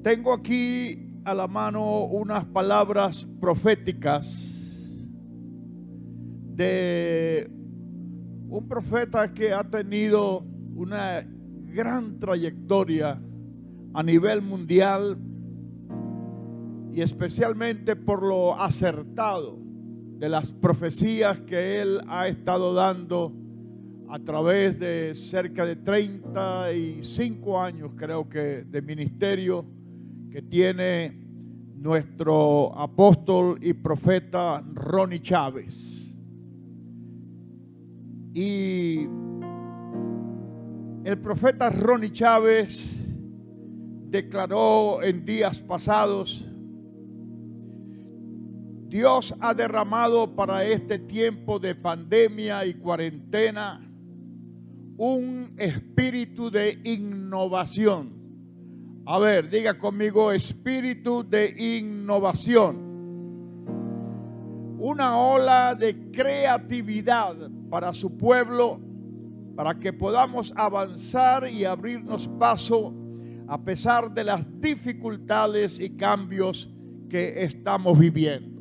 Tengo aquí a la mano unas palabras proféticas de un profeta que ha tenido una gran trayectoria a nivel mundial y especialmente por lo acertado de las profecías que él ha estado dando a través de cerca de 35 años, creo que, de ministerio que tiene nuestro apóstol y profeta Ronnie Chávez. Y el profeta Ronnie Chávez declaró en días pasados: Dios ha derramado para este tiempo de pandemia y cuarentena un espíritu de innovación. A ver, diga conmigo: espíritu de innovación. Una ola de creatividad para su pueblo, para que podamos avanzar y abrirnos paso a pesar de las dificultades y cambios que estamos viviendo.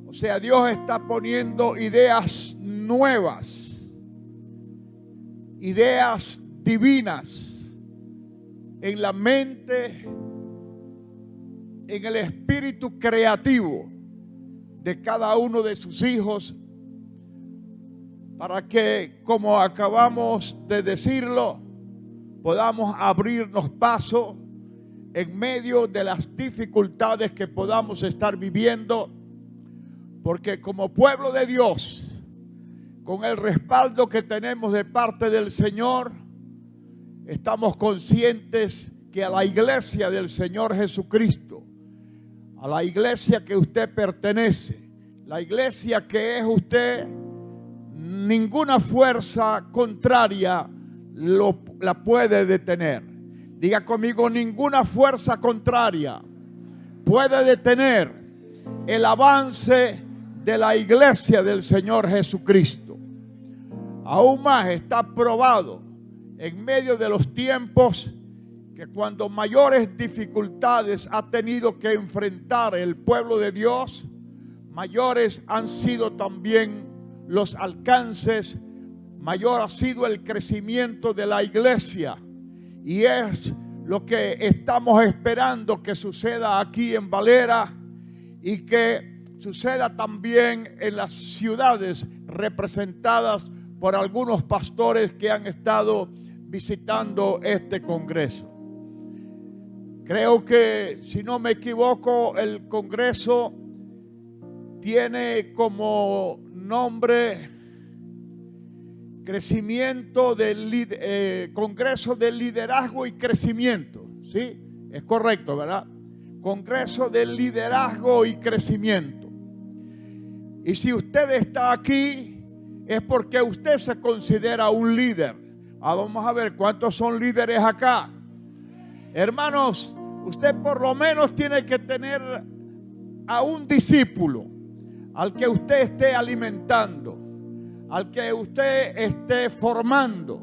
O sea, Dios está poniendo ideas nuevas, ideas divinas en la mente, en el espíritu creativo de cada uno de sus hijos, para que, como acabamos de decirlo, podamos abrirnos paso en medio de las dificultades que podamos estar viviendo, porque como pueblo de Dios, con el respaldo que tenemos de parte del Señor, estamos conscientes que a la iglesia del Señor Jesucristo, a la iglesia que usted pertenece, la iglesia que es usted, ninguna fuerza contraria la puede detener. Diga conmigo: ninguna fuerza contraria puede detener el avance de la iglesia del Señor Jesucristo. Aún más está probado en medio de los tiempos que cuando mayores dificultades ha tenido que enfrentar el pueblo de Dios, mayores han sido también los alcances, mayor ha sido el crecimiento de la iglesia, y es lo que estamos esperando que suceda aquí en Valera y que suceda también en las ciudades representadas por algunos pastores que han estado visitando este congreso. Creo que, si no me equivoco, el congreso tiene como nombre Congreso de Liderazgo y Crecimiento. ¿Sí? Es correcto, ¿verdad? Congreso de Liderazgo y Crecimiento. Y si usted está aquí, es porque usted se considera un líder. Vamos a ver cuántos son líderes acá. Hermanos, usted por lo menos tiene que tener a un discípulo al que usted esté alimentando, al que usted esté formando,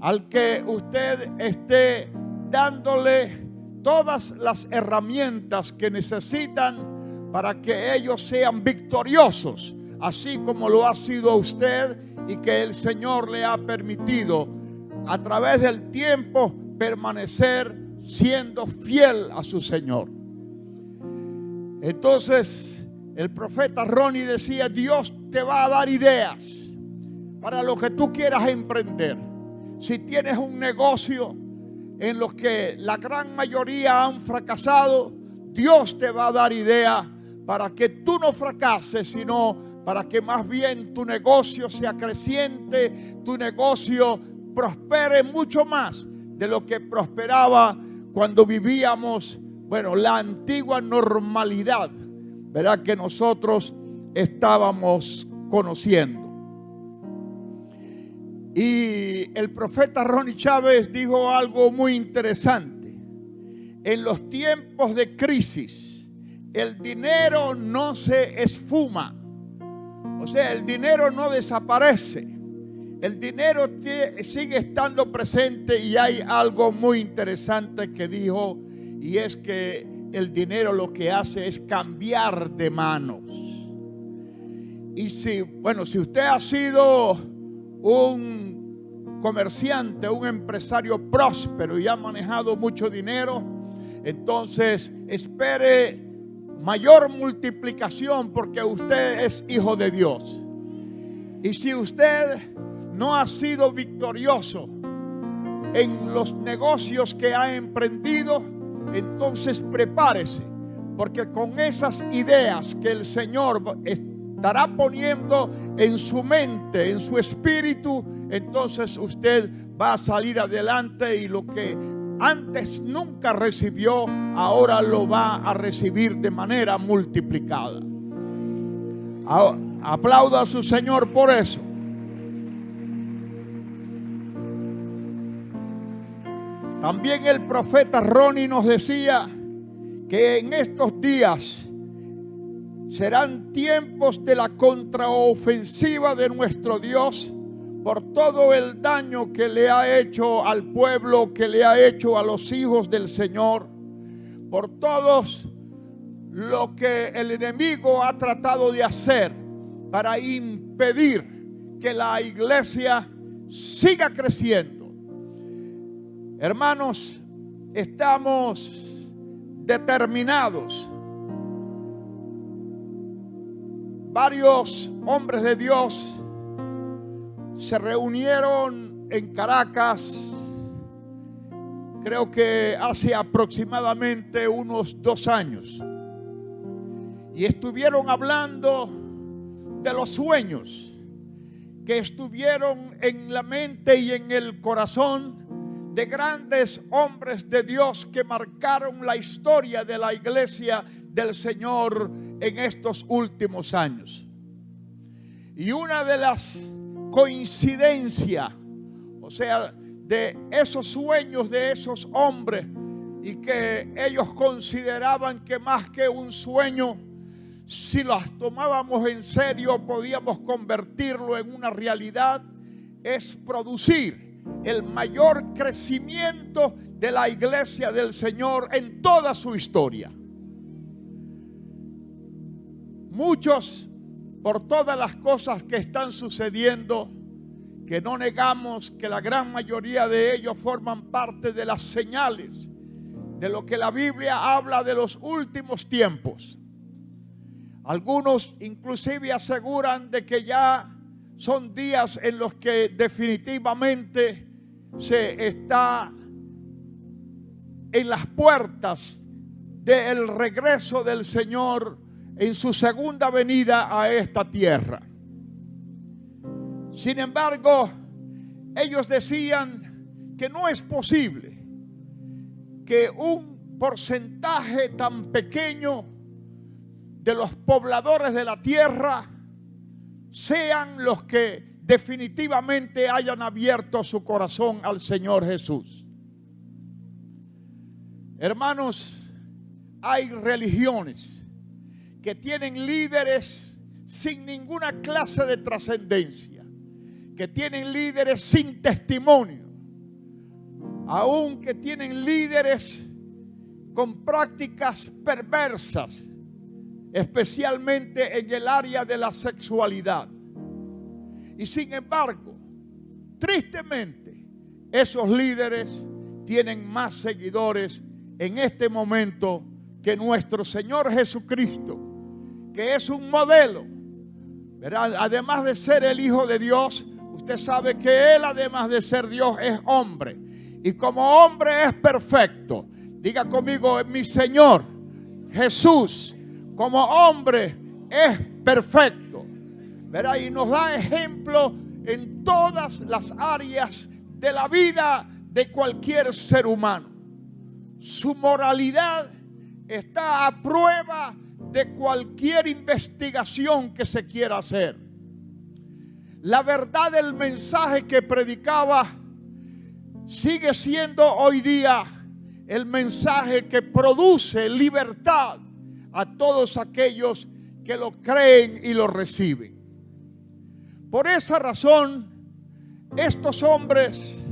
al que usted esté dándole todas las herramientas que necesitan para que ellos sean victoriosos, así como lo ha sido usted, y que el Señor le ha permitido a través del tiempo permanecer siendo fiel a su Señor. Entonces el profeta Ronnie decía: Dios te va a dar ideas para lo que tú quieras emprender. Si tienes un negocio en los que la gran mayoría han fracasado, Dios te va a dar ideas para que tú no fracases, sino para que más bien tu negocio sea creciente, tu negocio prospere mucho más de lo que prosperaba cuando vivíamos, la antigua normalidad, ¿verdad?, que nosotros estábamos conociendo. Y el profeta Ronnie Chávez dijo algo muy interesante. En los tiempos de crisis, el dinero no se esfuma. O sea, el dinero no desaparece. El dinero sigue estando presente, y hay algo muy interesante que dijo y es que el dinero lo que hace es cambiar de manos. Y si usted ha sido un comerciante, un empresario próspero y ha manejado mucho dinero, entonces espere mayor multiplicación, porque usted es hijo de Dios. Y si usted no ha sido victorioso en los negocios que ha emprendido, entonces prepárese, porque con esas ideas que el Señor estará poniendo en su mente, en su espíritu, entonces usted va a salir adelante, y lo que antes nunca recibió, ahora lo va a recibir de manera multiplicada. Aplauda a su Señor por eso. También el profeta Ronnie nos decía que en estos días serán tiempos de la contraofensiva de nuestro Dios por todo el daño que le ha hecho al pueblo, que le ha hecho a los hijos del Señor, por todos lo que el enemigo ha tratado de hacer para impedir que la iglesia siga creciendo. Hermanos, estamos determinados. Varios hombres de Dios se reunieron en Caracas, creo que hace aproximadamente unos 2 años, y estuvieron hablando de los sueños que estuvieron en la mente y en el corazón de grandes hombres de Dios que marcaron la historia de la iglesia del Señor en estos últimos años. Y una de las coincidencias, o sea, de esos sueños de esos hombres, y que ellos consideraban que más que un sueño, si las tomábamos en serio, podíamos convertirlo en una realidad, es producir el mayor crecimiento de la iglesia del Señor en toda su historia. Muchos, por todas las cosas que están sucediendo, que no negamos que la gran mayoría de ellos forman parte de las señales de lo que la Biblia habla de los últimos tiempos. Algunos inclusive aseguran de que ya son días en los que definitivamente se está en las puertas del regreso del Señor en su segunda venida a esta tierra. Sin embargo, ellos decían que no es posible que un porcentaje tan pequeño de los pobladores de la tierra sean los que definitivamente hayan abierto su corazón al Señor Jesús. Hermanos, hay religiones que tienen líderes sin ninguna clase de trascendencia, que tienen líderes sin testimonio, aun que tienen líderes con prácticas perversas, especialmente en el área de la sexualidad. Y sin embargo, tristemente, esos líderes tienen más seguidores en este momento que nuestro Señor Jesucristo, que es un modelo, ¿verdad? Además de ser el Hijo de Dios, usted sabe que Él, además de ser Dios, es hombre. Y como hombre es perfecto. Diga conmigo, mi Señor Jesús, como hombre, es perfecto, ¿verdad? Y nos da ejemplo en todas las áreas de la vida de cualquier ser humano. Su moralidad está a prueba de cualquier investigación que se quiera hacer. La verdad del mensaje que predicaba sigue siendo hoy día el mensaje que produce libertad a todos aquellos que lo creen y lo reciben. Por esa razón, estos hombres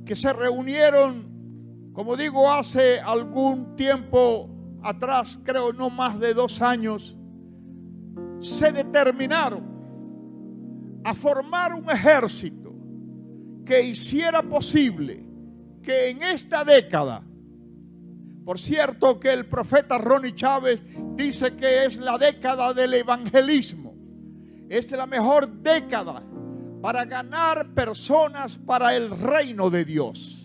que se reunieron Como digo, hace algún tiempo atrás, creo no más de 2 años, se determinaron a formar un ejército que hiciera posible que en esta década, por cierto que el profeta Ronnie Chávez dice que es la década del evangelismo, es la mejor década para ganar personas para el reino de Dios.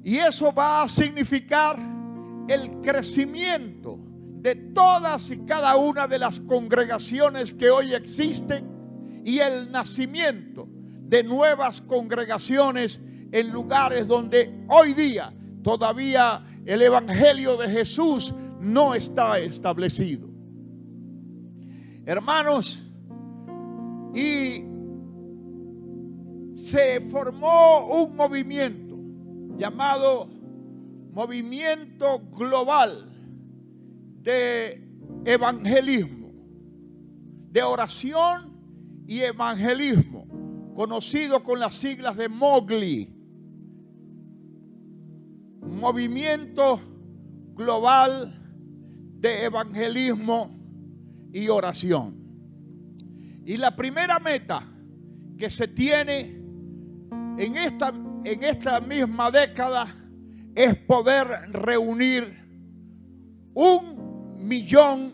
Y eso va a significar el crecimiento de todas y cada una de las congregaciones que hoy existen y el nacimiento de nuevas congregaciones en lugares donde hoy día todavía el evangelio de Jesús no está establecido. Hermanos, y se formó un movimiento llamado Movimiento Global de Evangelismo, de oración y evangelismo, conocido con las siglas de MOGLI, Movimiento Global de Evangelismo y Oración. Y la primera meta que se tiene en esta misma década es poder reunir 1 millón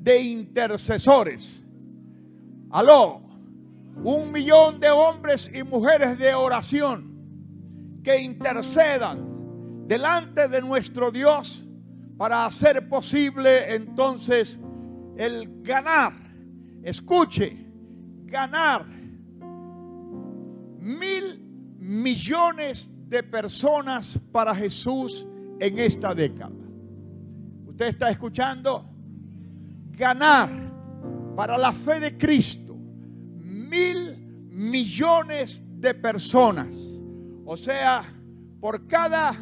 de intercesores. Aló, 1 millón de hombres y mujeres de oración que intercedan delante de nuestro Dios para hacer posible entonces el ganar, escuche, ganar 1.000 millones de personas para Jesús en esta década. ¿Usted está escuchando? Ganar para la fe de Cristo 1.000 millones de personas. O sea, por cada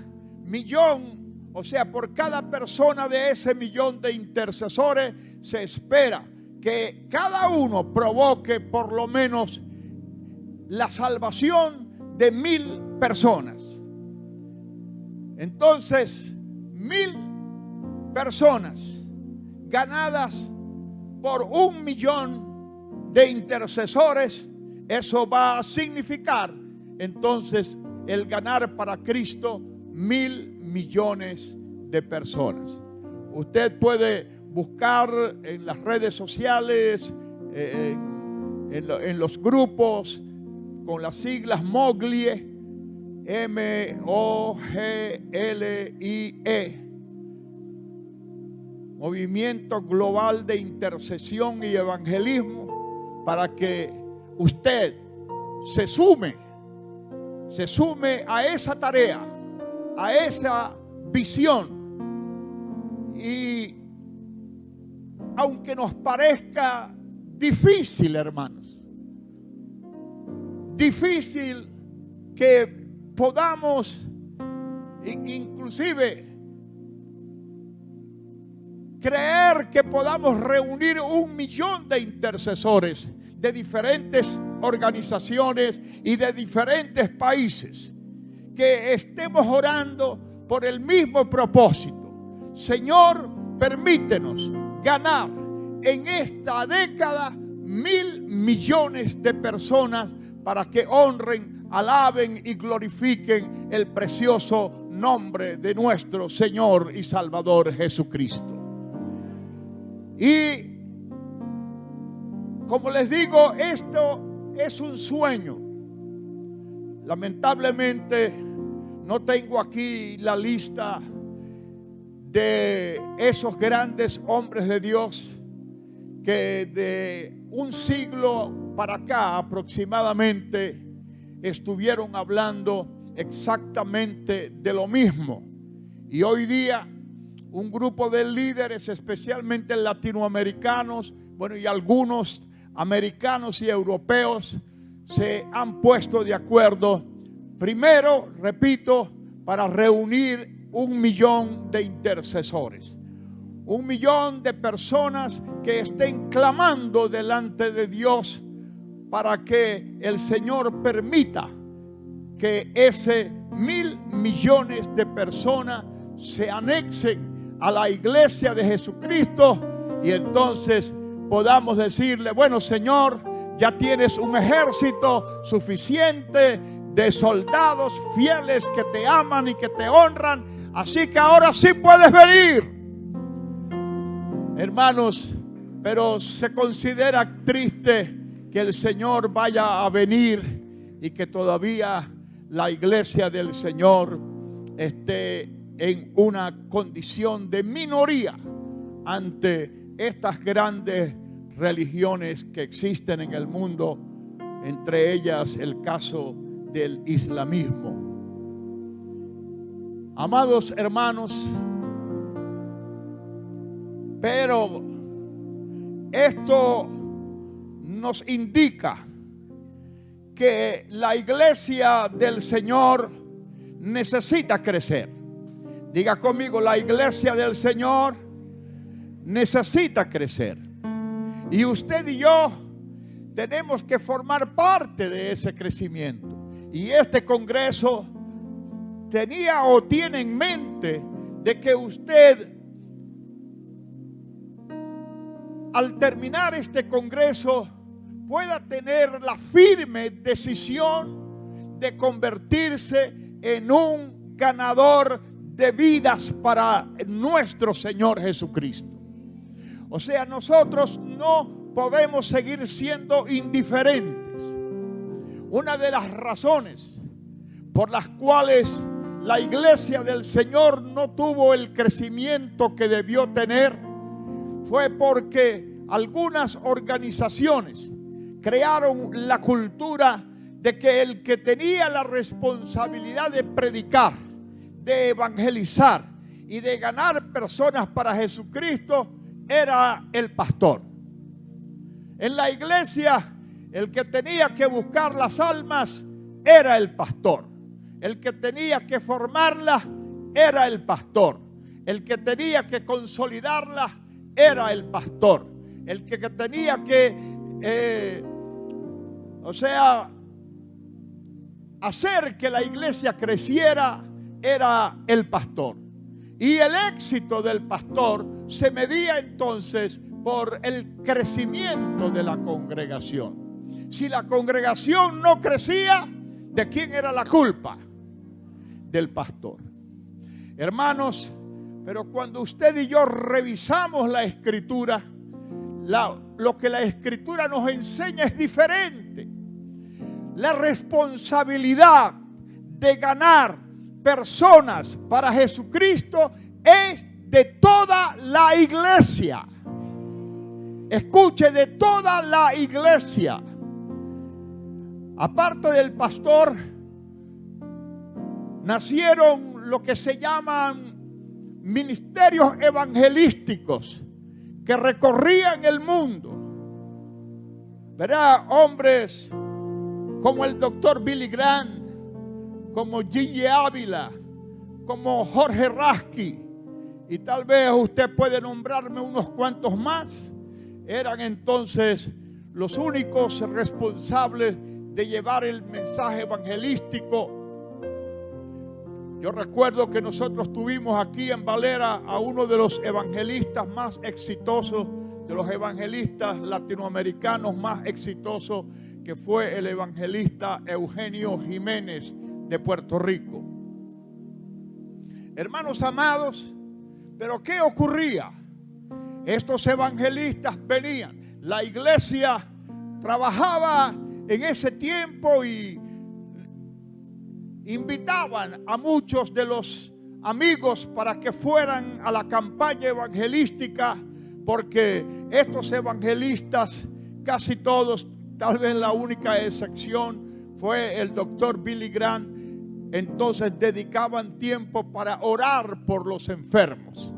millón, o sea, por cada persona de ese millón de intercesores, se espera que cada uno provoque por lo menos la salvación de 1.000 personas. Entonces, 1.000 personas ganadas por 1 millón de intercesores, eso va a significar entonces el ganar para Cristo 1.000 millones de personas. Usted puede buscar en las redes sociales, en los grupos con las siglas MOGLIE, M-O-G-L-I-E, Movimiento Global de Intercesión y Evangelismo, para que usted se sume a esa tarea, a esa visión. Y aunque nos parezca difícil, hermanos, difícil que podamos inclusive creer que podamos reunir 1 millón de intercesores de diferentes organizaciones y de diferentes países, que estemos orando por el mismo propósito. Señor, permítenos ganar en esta década 1.000 millones de personas para que honren, alaben y glorifiquen el precioso nombre de nuestro Señor y Salvador Jesucristo. Y como les digo, esto es un sueño. Lamentablemente no tengo aquí la lista de esos grandes hombres de Dios que de un siglo para acá aproximadamente estuvieron hablando exactamente de lo mismo. Y hoy día un grupo de líderes, especialmente latinoamericanos, bueno, y algunos americanos y europeos, se han puesto de acuerdo, primero, repito, para reunir 1 millón de intercesores, 1 millón de personas que estén clamando delante de Dios para que el Señor permita que ese 1.000 millones de personas se anexen a la iglesia de Jesucristo y entonces podamos decirle: bueno, Señor, ya tienes un ejército suficiente de soldados fieles que te aman y que te honran, así que ahora sí puedes venir. Hermanos, pero se considera triste que el Señor vaya a venir y que todavía la iglesia del Señor esté en una condición de minoría ante estas grandes religiones que existen en el mundo, entre ellas el caso del islamismo. Amados hermanos, pero esto nos indica que la iglesia del Señor necesita crecer. Diga conmigo: la iglesia del Señor necesita crecer. Y usted y yo tenemos que formar parte de ese crecimiento. Y este congreso tenía o tiene en mente de que usted, al terminar este congreso, pueda tener la firme decisión de convertirse en un ganador de vidas para nuestro Señor Jesucristo. O sea, nosotros no podemos seguir siendo indiferentes. Una de las razones por las cuales la iglesia del Señor no tuvo el crecimiento que debió tener fue porque algunas organizaciones crearon la cultura de que el que tenía la responsabilidad de predicar, de evangelizar y de ganar personas para Jesucristo era el pastor. En la iglesia, el que tenía que buscar las almas era el pastor. El que tenía que formarlas era el pastor. El que tenía que consolidarlas era el pastor. El que tenía que, hacer que la iglesia creciera era el pastor. Y el éxito del pastor se medía entonces por el crecimiento de la congregación. Si la congregación no crecía, ¿de quién era la culpa? Del pastor. Hermanos, pero cuando usted y yo revisamos la Escritura, lo que la Escritura nos enseña es diferente. La responsabilidad de ganar personas para Jesucristo es de toda la iglesia. Escuche, de toda la iglesia. Aparte del pastor, nacieron lo que se llaman ministerios evangelísticos que recorrían el mundo. ¿Verdad? Hombres como el doctor Billy Graham, como Gigi Ávila, como Jorge Rasky, y tal vez usted puede nombrarme unos cuantos más, eran entonces los únicos responsables de llevar el mensaje evangelístico. Yo recuerdo que nosotros tuvimos aquí en Valera a uno de los evangelistas más exitosos, de los evangelistas latinoamericanos más exitosos, que fue el evangelista Eugenio Jiménez de Puerto Rico. Hermanos amados, pero ¿qué ocurría? Estos evangelistas venían, la iglesia trabajaba en ese tiempo y invitaban a muchos de los amigos para que fueran a la campaña evangelística, porque estos evangelistas, casi todos, tal vez la única excepción fue el doctor Billy Graham, entonces dedicaban tiempo para orar por los enfermos.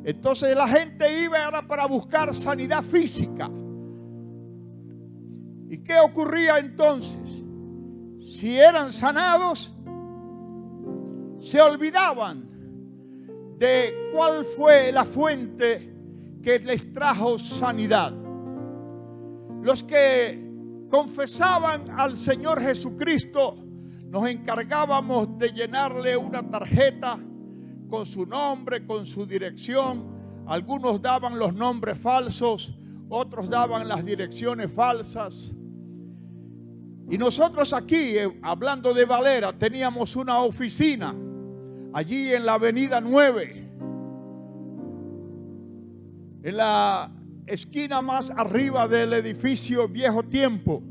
Entonces la gente iba para buscar sanidad física. ¿Y qué ocurría entonces? Si eran sanados, se olvidaban de cuál fue la fuente que les trajo sanidad. Los que confesaban al Señor Jesucristo nos encargábamos de llenarle una tarjeta con su nombre, con su dirección. Algunos daban los nombres falsos, otros daban las direcciones falsas. Y nosotros aquí, hablando de Valera, teníamos una oficina allí en la avenida 9, en la esquina más arriba del edificio Viejo Tiempo,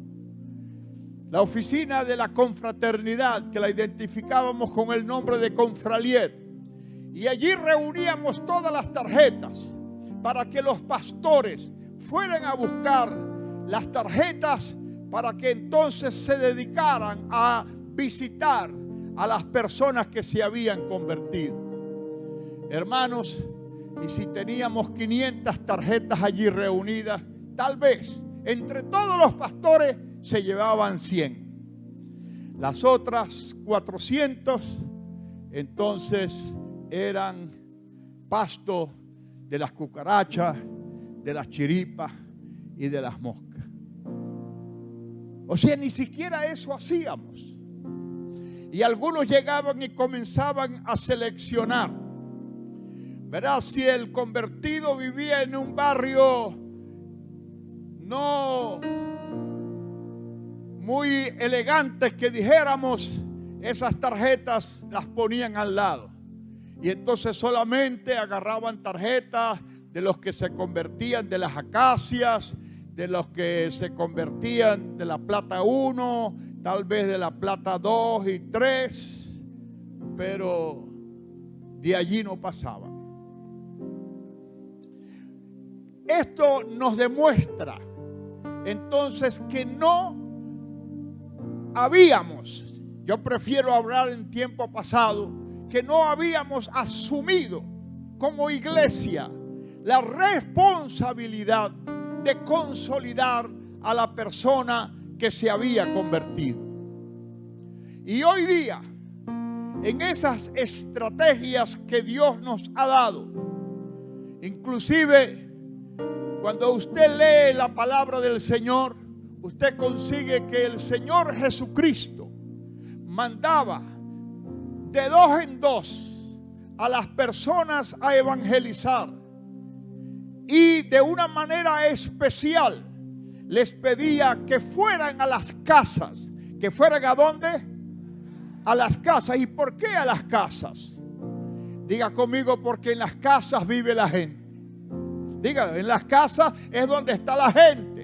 la oficina de la confraternidad, que la identificábamos con el nombre de Confraliet. Y allí reuníamos todas las tarjetas para que los pastores fueran a buscar las tarjetas para que entonces se dedicaran a visitar a las personas que se habían convertido. Hermanos, y si teníamos 500 tarjetas allí reunidas, tal vez entre todos los pastores se llevaban 100. Las otras 400 entonces eran pasto de las cucarachas, de las chiripas y de las moscas. O sea, ni siquiera eso hacíamos. Y algunos llegaban y comenzaban a seleccionar, ¿verdad? Si el convertido vivía en un barrio no muy elegante, que dijéramos, esas tarjetas las ponían al lado. Y entonces solamente agarraban tarjetas de los que se convertían de las acacias, de los que se convertían de la plata 1, tal vez de la plata 2 y 3, pero de allí no pasaban. Esto nos demuestra entonces que no habíamos, yo prefiero hablar en tiempo pasado, que no habíamos asumido como iglesia la responsabilidad de consolidar a la persona que se había convertido. Y hoy día, en esas estrategias que Dios nos ha dado, inclusive cuando usted lee la palabra del Señor, usted consigue que el Señor Jesucristo mandaba de 2 en 2 a las personas a evangelizar, y de una manera especial les pedía que fueran a las casas. ¿Que fueran a dónde? A las casas. ¿Y por qué a las casas? Diga conmigo, porque en las casas vive la gente. Diga, en las casas es donde está la gente.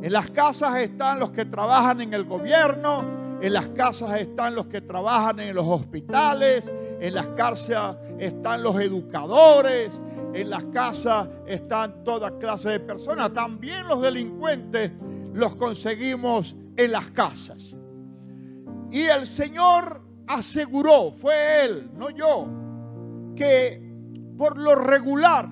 En las casas están los que trabajan en el gobierno. En las casas están los que trabajan en los hospitales. En las casas están los educadores. En las casas están toda clase de personas. También los delincuentes los conseguimos en las casas. Y el Señor aseguró, fue Él, no yo, que por lo regular,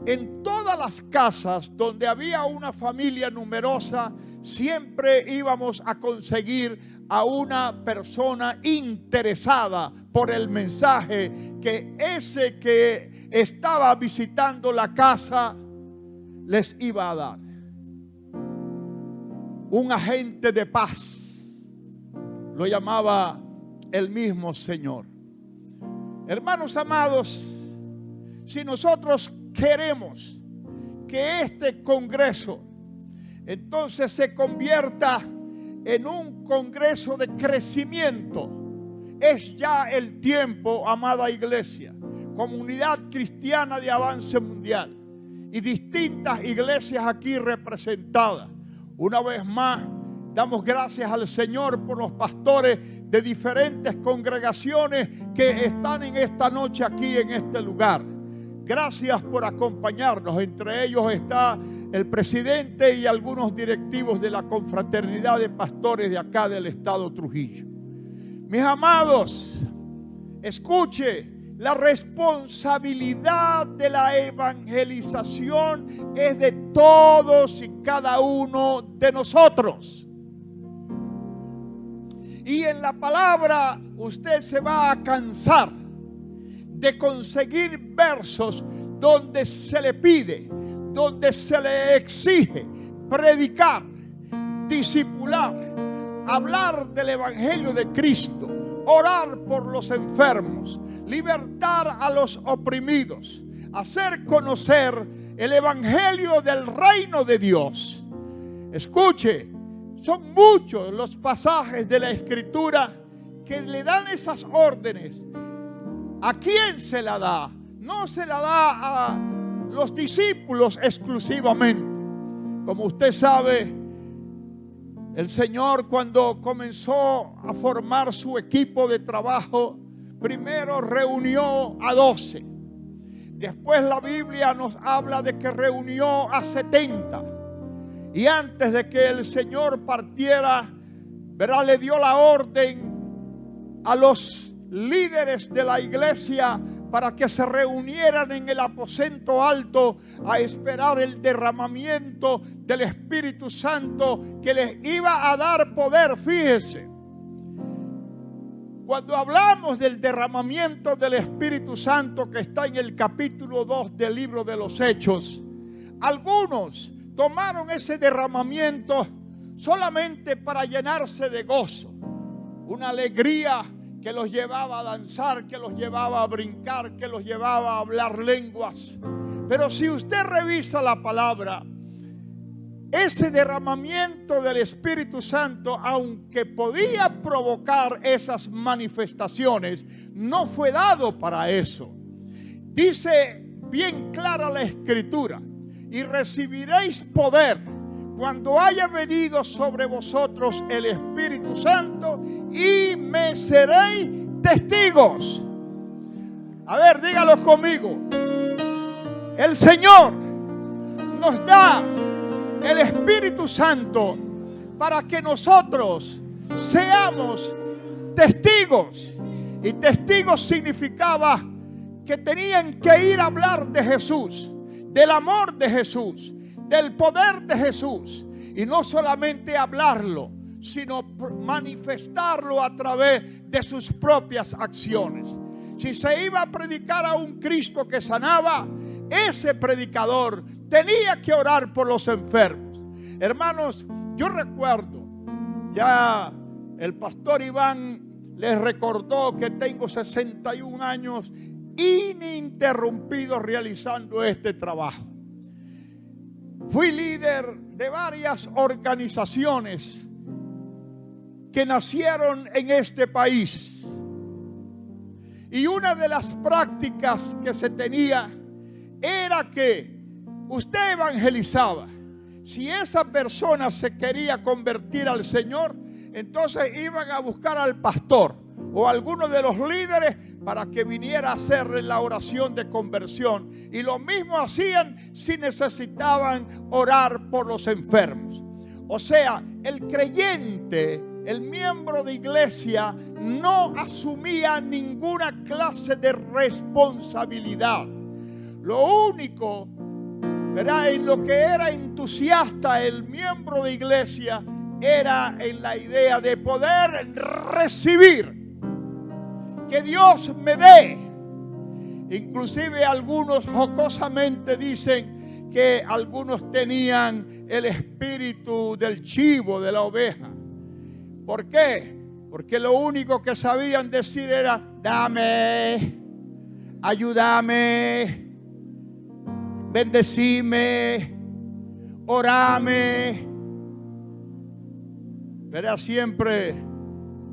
en todas las casas donde había una familia numerosa, siempre íbamos a conseguir a una persona interesada por el mensaje que ese que estaba visitando la casa les iba a dar. Un agente de paz, lo llamaba el mismo Señor. Hermanos amados, si nosotros queremos que este congreso entonces se convierta en un congreso de crecimiento, es ya el tiempo, amada iglesia, Comunidad Cristiana de Avance Mundial y distintas iglesias aquí representadas. Una vez más, damos gracias al Señor por los pastores de diferentes congregaciones que están en esta noche aquí en este lugar. Gracias por acompañarnos. Entre ellos está el presidente y algunos directivos de la confraternidad de pastores de acá del estado Trujillo. Mis amados, escuche, la responsabilidad de la evangelización es de todos y cada uno de nosotros. Y en la palabra usted se va a cansar de conseguir versos donde se le pide, donde se le exige predicar, discipular, hablar del Evangelio de Cristo, orar por los enfermos, libertar a los oprimidos, hacer conocer el Evangelio del reino de Dios. Escuche, son muchos los pasajes de la Escritura que le dan esas órdenes. ¿A quién se la da? No se la da a los discípulos exclusivamente. Como usted sabe, el Señor, cuando comenzó a formar su equipo de trabajo, primero reunió a 12. Después la Biblia nos habla de que reunió a 70. Y antes de que el Señor partiera, ¿verdad?, le dio la orden a los líderes de la iglesia para que se reunieran en el aposento alto a esperar el derramamiento del Espíritu Santo que les iba a dar poder. Fíjese, cuando hablamos del derramamiento del Espíritu Santo que está en el capítulo 2 del libro de los Hechos, algunos tomaron ese derramamiento solamente para llenarse de gozo, una alegría que los llevaba a danzar, que los llevaba a brincar, que los llevaba a hablar lenguas. Pero si usted revisa la palabra, ese derramamiento del Espíritu Santo, aunque podía provocar esas manifestaciones, no fue dado para eso. Dice bien clara la Escritura: y recibiréis poder cuando haya venido sobre vosotros el Espíritu Santo, y me seréis testigos. A ver, dígalo conmigo. El Señor nos da el Espíritu Santo para que nosotros seamos testigos. Y testigos significaba que tenían que ir a hablar de Jesús, del amor de Jesús, del poder de Jesús. Y no solamente hablarlo, sino manifestarlo a través de sus propias acciones. Si se iba a predicar a un Cristo que sanaba, ese predicador tenía que orar por los enfermos. Hermanos, yo recuerdo, ya el pastor Iván les recordó que tengo 61 años ininterrumpidos realizando este trabajo. Fui líder de varias organizaciones que nacieron en este país. Y una de las prácticas que se tenía era que usted evangelizaba. Si esa persona se quería convertir al Señor, entonces iban a buscar al pastor o a alguno de los líderes para que viniera a hacerle la oración de conversión. Y lo mismo hacían si necesitaban orar por los enfermos. O sea, el creyente, el miembro de iglesia, no asumía ninguna clase de responsabilidad. Lo único, ¿verdad?, en lo que era entusiasta el miembro de iglesia era en la idea de poder recibir, que Dios me dé. Inclusive algunos jocosamente dicen que algunos tenían el espíritu del chivo, de la oveja. ¿Por qué? Porque lo único que sabían decir era: dame, ayúdame, bendecime, orame. ¿Verdad? Siempre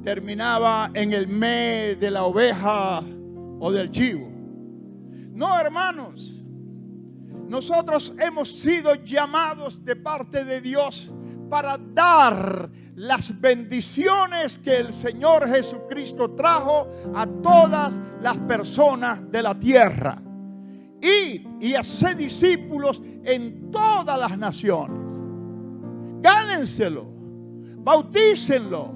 terminaba en el me de la oveja o del chivo. No, hermanos, nosotros hemos sido llamados de parte de Dios para dar las bendiciones que el Señor Jesucristo trajo a todas las personas de la tierra. Y hacer discípulos en todas las naciones. Gánenselo, bautícenlo,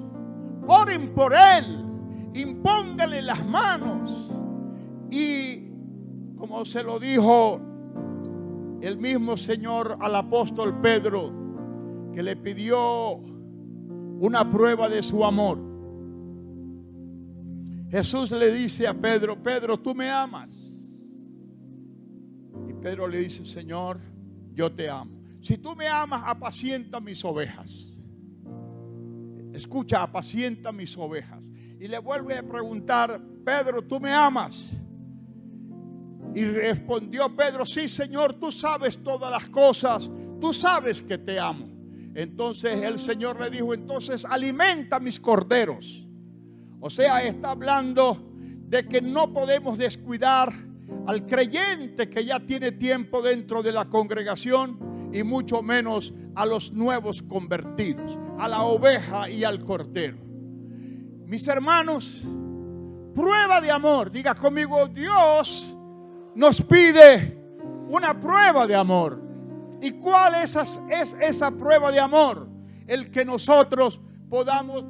oren por él, impónganle las manos. Y como se lo dijo el mismo Señor al apóstol Pedro, que le pidió una prueba de su amor, Jesús le dice a Pedro: Pedro, ¿tú me amas? Y Pedro le dice: Señor, yo te amo. Si tú me amas, apacienta mis ovejas. escucha, apacienta mis ovejas. Y le vuelve a preguntar, Pedro, ¿tú me amas? Y respondió Pedro, sí, Señor, tú sabes todas las cosas, tú sabes que te amo. Entonces el Señor le dijo, entonces alimenta mis corderos. O sea, está hablando de que no podemos descuidar al creyente que ya tiene tiempo dentro de la congregación, y mucho menos a los nuevos convertidos, a la oveja y al cordero. Mis hermanos, prueba de amor. Diga conmigo, Dios nos pide una prueba de amor. ¿Y cuál es esa prueba de amor? El que nosotros podamos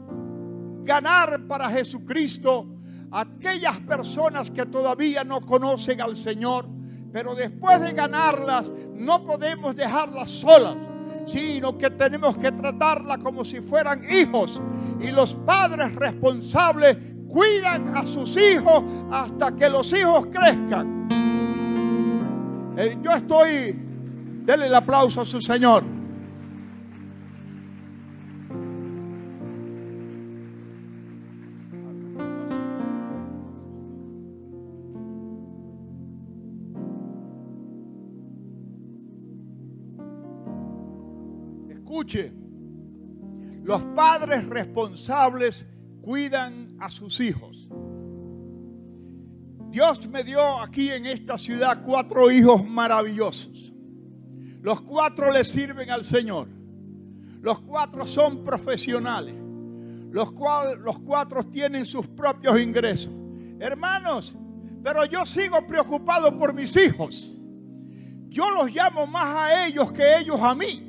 ganar para Jesucristo a aquellas personas que todavía no conocen al Señor. Pero después de ganarlas, no podemos dejarlas solas, sino que tenemos que tratarlas como si fueran hijos. Y los padres responsables cuidan a sus hijos hasta que los hijos crezcan. Denle el aplauso a su Señor. Escuche, los padres responsables cuidan a sus hijos. Dios me dio aquí en esta ciudad 4 hijos maravillosos. Los 4 le sirven al Señor. Los 4 son profesionales. Los 4 tienen sus propios ingresos. Hermanos, pero yo sigo preocupado por mis hijos. Yo los llamo más a ellos que ellos a mí.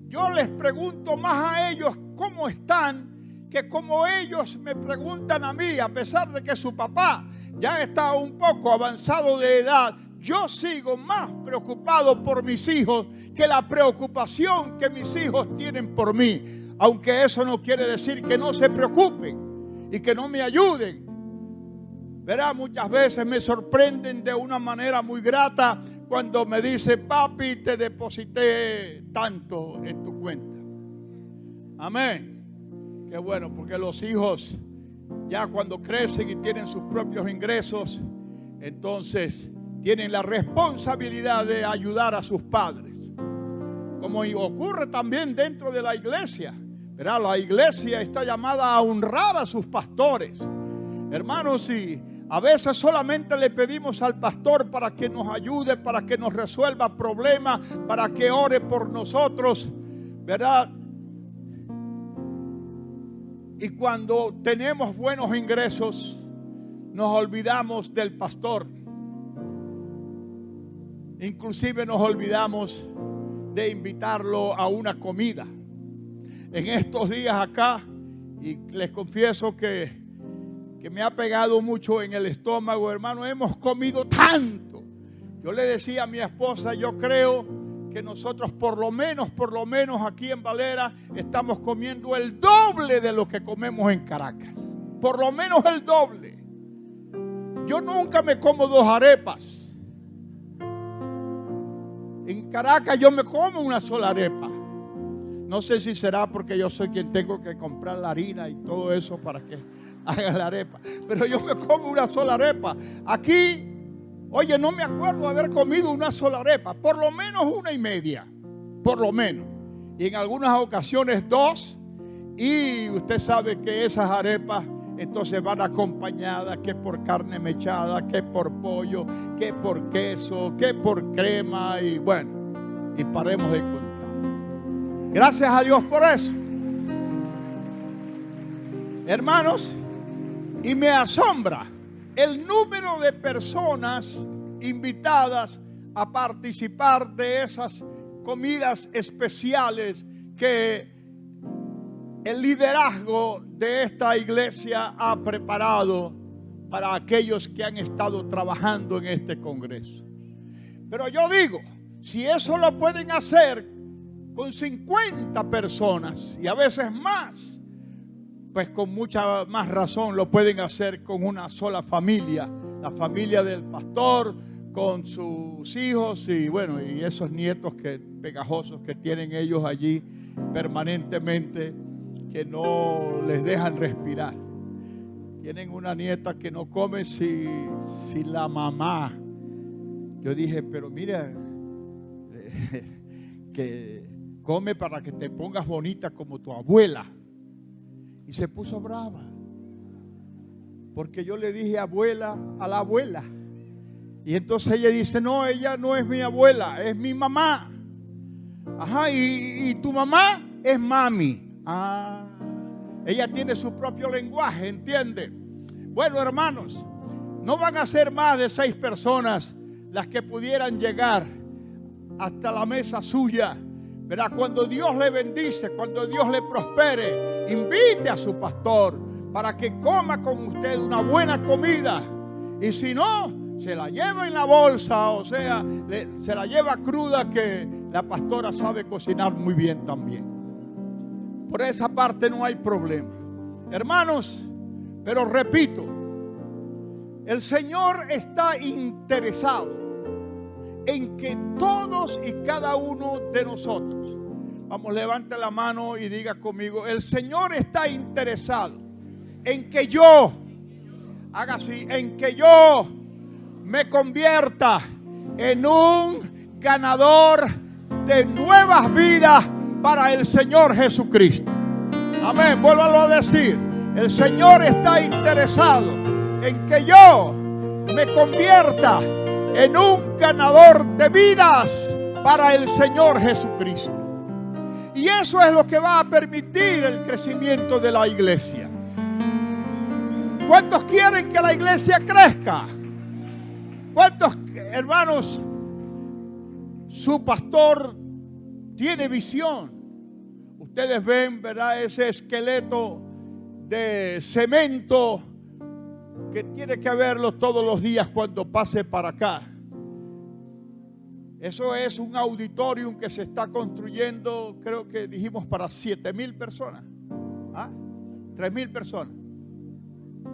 Yo les pregunto más a ellos cómo están, que como ellos me preguntan a mí, a pesar de que su papá ya está un poco avanzado de edad. Yo sigo más preocupado por mis hijos que la preocupación que mis hijos tienen por mí. Aunque eso no quiere decir que no se preocupen y que no me ayuden. Verá, muchas veces me sorprenden de una manera muy grata cuando me dice, papi, te deposité tanto en tu cuenta. Amén. Qué bueno, porque los hijos ya cuando crecen y tienen sus propios ingresos, entonces tienen la responsabilidad de ayudar a sus padres. Como ocurre también dentro de la iglesia. Verá, la iglesia está llamada a honrar a sus pastores. Hermanos, y a veces solamente le pedimos al pastor para que nos ayude, para que nos resuelva problemas, para que ore por nosotros, ¿verdad? Y cuando tenemos buenos ingresos, nos olvidamos del pastor. Inclusive nos olvidamos de invitarlo a una comida. En estos días acá, y les confieso que me ha pegado mucho en el estómago, hermano, hemos comido tanto. Yo le decía a mi esposa, yo creo que nosotros por lo menos aquí en Valera estamos comiendo el doble de lo que comemos en Caracas. Por lo menos el doble. Yo nunca me como 2 arepas. En Caracas yo me como una sola arepa. No sé si será porque yo soy quien tengo que comprar la harina y todo eso para que haga la arepa. Pero yo me como una sola arepa. Aquí, oye, no me acuerdo haber comido una sola arepa. Por lo menos 1,5. Por lo menos. Y en algunas ocasiones 2. Y usted sabe que esas arepas entonces van acompañadas que por carne mechada, que por pollo, que por queso, que por crema. Y bueno, y paremos de contar. Gracias a Dios por eso. Hermanos, y me asombra el número de personas invitadas a participar de esas comidas especiales que el liderazgo de esta iglesia ha preparado para aquellos que han estado trabajando en este congreso. Pero yo digo, si eso lo pueden hacer con 50 personas y a veces más, pues con mucha más razón lo pueden hacer con una sola familia, la familia del pastor, con sus hijos y bueno, y esos nietos pegajosos que tienen ellos allí permanentemente. que no les dejan respirar. Tienen una nieta que no come si la mamá. Yo dije, pero mira, que come para que te pongas bonita como tu abuela. Y se puso brava, porque yo le dije abuela a la abuela. Y entonces ella dice, no, ella no es mi abuela, es mi mamá. Ajá, y tu mamá es mami. Ah, ella tiene su propio lenguaje, ¿entiende? Bueno, hermanos, no van a ser más de 6 personas las que pudieran llegar hasta la mesa suya. Verá, cuando Dios le bendice, cuando Dios le prospere, invite a su pastor para que coma con usted una buena comida. Y si no, se la lleva en la bolsa, o sea, se la lleva cruda, que la pastora sabe cocinar muy bien también. Por esa parte no hay problema. Hermanos, pero repito, el Señor está interesado en que todos y cada uno de nosotros, vamos, levante la mano y diga conmigo, el Señor está interesado en que yo, haga así, en que yo me convierta en un ganador de nuevas vidas para el Señor Jesucristo. Amén, vuélvalo a decir, el Señor está interesado en que yo me convierta en un ganador de vidas para el Señor Jesucristo. Y eso es lo que va a permitir el crecimiento de la iglesia. ¿Cuántos quieren que la iglesia crezca? ¿Cuántos, hermanos, su pastor tiene visión? Ustedes ven, ¿verdad?, ese esqueleto de cemento que tiene que verlo todos los días cuando pase para acá. Eso es un auditorium que se está construyendo, creo que dijimos para 7,000 personas. ¿Ah? 3,000 personas.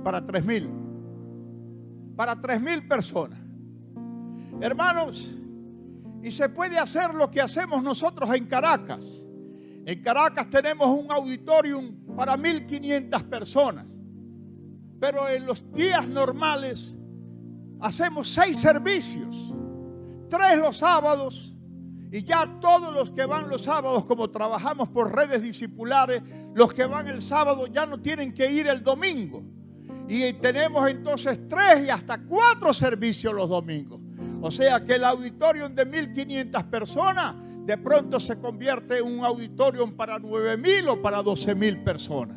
Para 3,000. Para 3,000 personas. Hermanos, y se puede hacer lo que hacemos nosotros en Caracas. En Caracas tenemos un auditorium para 1,500 personas. Pero en los días normales hacemos 6 servicios, 3 los sábados, y ya todos los que van los sábados, como trabajamos por redes discipulares, los que van el sábado ya no tienen que ir el domingo. Y tenemos entonces 3 y hasta 4 servicios los domingos. O sea que el auditorium de 1,500 personas de pronto se convierte en un auditorium para 9,000 o para 12,000 personas.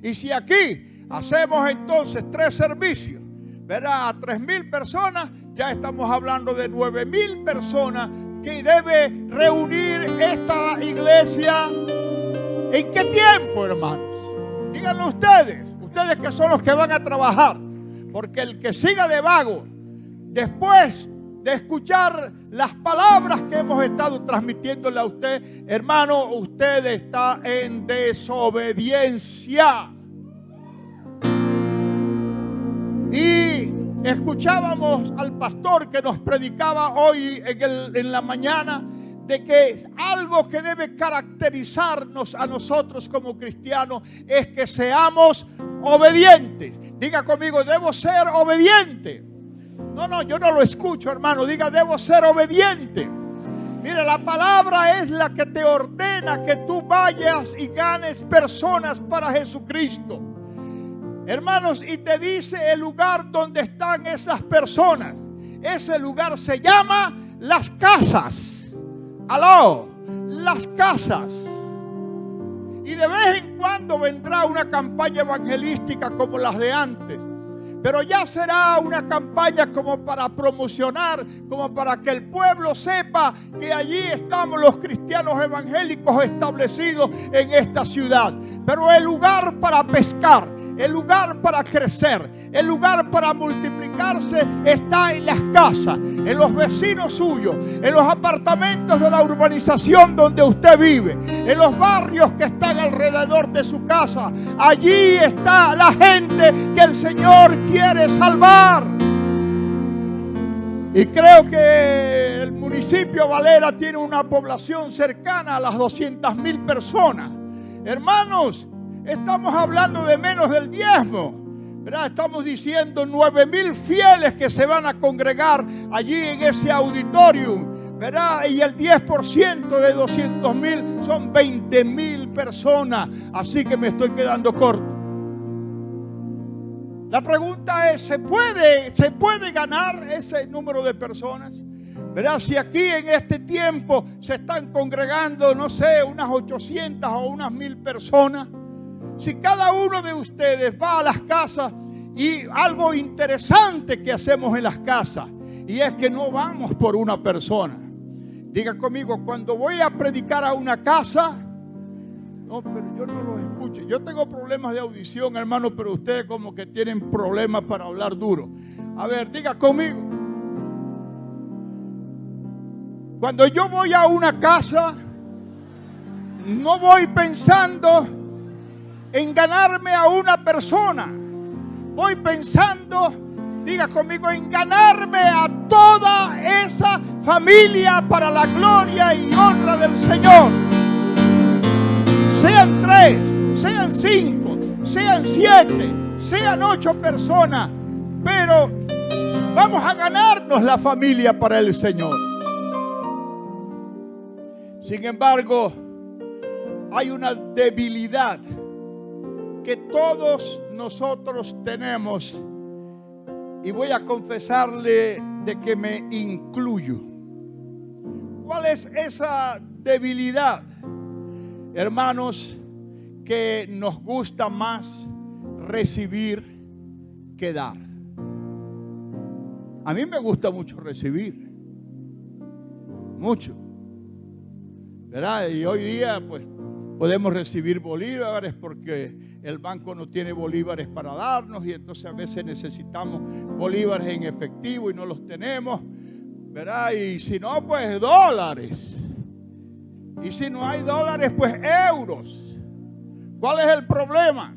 Y si aquí hacemos entonces 3 servicios, ¿verdad?, a 3,000 personas, ya estamos hablando de 9,000 personas que debe reunir esta iglesia. ¿En qué tiempo, hermanos? Díganlo ustedes que son los que van a trabajar, porque el que siga de vago, después de escuchar las palabras que hemos estado transmitiéndole a usted, hermano, usted está en desobediencia. Y escuchábamos al pastor que nos predicaba hoy en la mañana de que algo que debe caracterizarnos a nosotros como cristianos es que seamos obedientes. Diga conmigo, debo ser obediente. No, yo no lo escucho, hermano. Diga, debo ser obediente. Mire, la palabra es la que te ordena que tú vayas y ganes personas para Jesucristo. Hermanos, y te dice el lugar donde están esas personas. Ese lugar se llama las casas. Aló, las casas. Y de vez en cuando vendrá una campaña evangelística como las de antes. Pero ya será una campaña como para promocionar, como para que el pueblo sepa que allí estamos los cristianos evangélicos establecidos en esta ciudad. Pero el lugar para pescar, el lugar para crecer, el lugar para multiplicarse está en las casas, en los vecinos suyos, en los apartamentos de la urbanización donde usted vive, en los barrios que están alrededor de su casa. Allí está la gente que el Señor quiere salvar. Y creo que el municipio Valera tiene una población cercana a las 200,000 personas. Hermanos, estamos hablando de menos del diezmo, ¿verdad? Estamos diciendo 9,000 fieles que se van a congregar allí en ese auditorium, ¿verdad? Y el 10% de 200,000 son 20,000 personas. Así que me estoy quedando corto. La pregunta es, ¿se puede ganar ese número de personas? ¿Verdad? Si aquí en este tiempo se están congregando, no sé, unas 800 o unas 1,000 personas. Si cada uno de ustedes va a las casas, y algo interesante que hacemos en las casas, y es que no vamos por una persona. Diga conmigo, cuando voy a predicar a una casa, no, pero yo no los escucho. Yo tengo problemas de audición, hermano, pero ustedes como que tienen problemas para hablar duro. A ver, diga conmigo. Cuando yo voy a una casa, no voy pensando en ganarme a una persona. Voy pensando, diga conmigo, en ganarme a toda esa familia para la gloria y honra del Señor. Sean 3, sean 5, sean 7, sean 8 personas, pero vamos a ganarnos la familia para el Señor. Sin embargo, hay una debilidad que todos nosotros tenemos, y voy a confesarle de que me incluyo. ¿Cuál es esa debilidad? Hermanos, que nos gusta más recibir que dar. A mí me gusta mucho recibir, mucho, ¿verdad? Y hoy día pues podemos recibir bolívares porque el banco no tiene bolívares para darnos, y entonces a veces necesitamos bolívares en efectivo y no los tenemos, ¿verdad? Y si no, pues dólares. Y si no hay dólares, pues euros. ¿Cuál es el problema?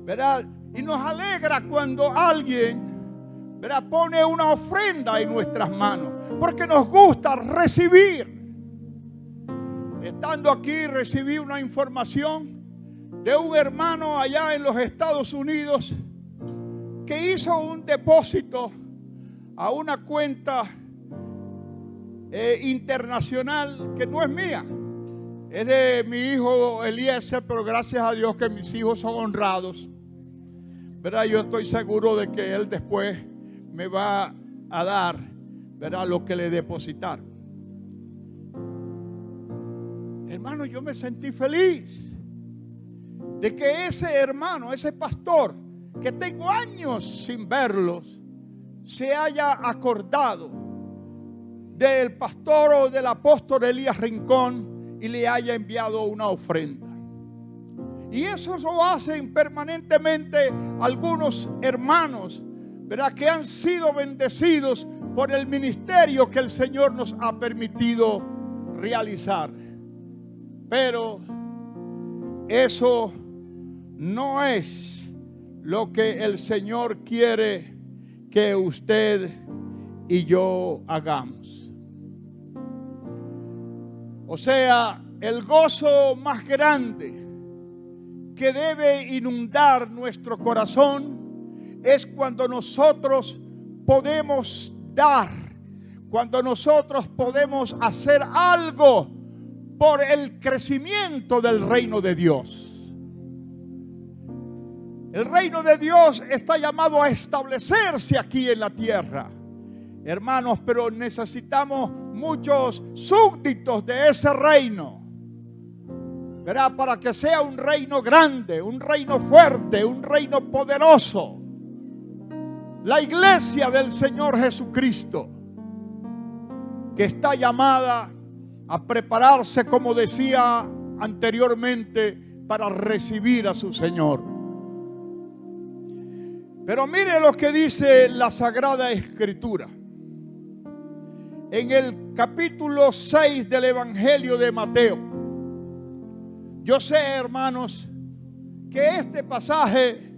¿Verdad? Y nos alegra cuando alguien, ¿verdad?, pone una ofrenda en nuestras manos, porque nos gusta recibir. Estando aquí, recibí una información de un hermano allá en los Estados Unidos que hizo un depósito a una cuenta internacional que no es mía, es de mi hijo Eliezer, pero gracias a Dios que mis hijos son honrados, ¿verdad? Yo estoy seguro de que él después me va a dar, ¿verdad?, lo que le depositaron. Hermano, yo me sentí feliz de que ese hermano, ese pastor, que tengo años sin verlos, se haya acordado del pastor o del apóstol Elías Rincón y le haya enviado una ofrenda. Y eso lo hacen permanentemente algunos hermanos, ¿verdad?, que han sido bendecidos por el ministerio que el Señor nos ha permitido realizar. Pero eso no es lo que el Señor quiere que usted y yo hagamos. O sea, el gozo más grande que debe inundar nuestro corazón es cuando nosotros podemos dar, cuando nosotros podemos hacer algo por el crecimiento del reino de Dios. El reino de Dios está llamado a establecerse aquí en la tierra, hermanos, pero necesitamos muchos súbditos de ese reino, ¿verdad?, para que sea un reino grande, un reino fuerte, un reino poderoso. La iglesia del Señor Jesucristo, que está llamada a prepararse, como decía anteriormente, para recibir a su Señor. Pero mire lo que dice la Sagrada Escritura. En el capítulo 6 del Evangelio de Mateo. Yo sé, hermanos, que este pasaje,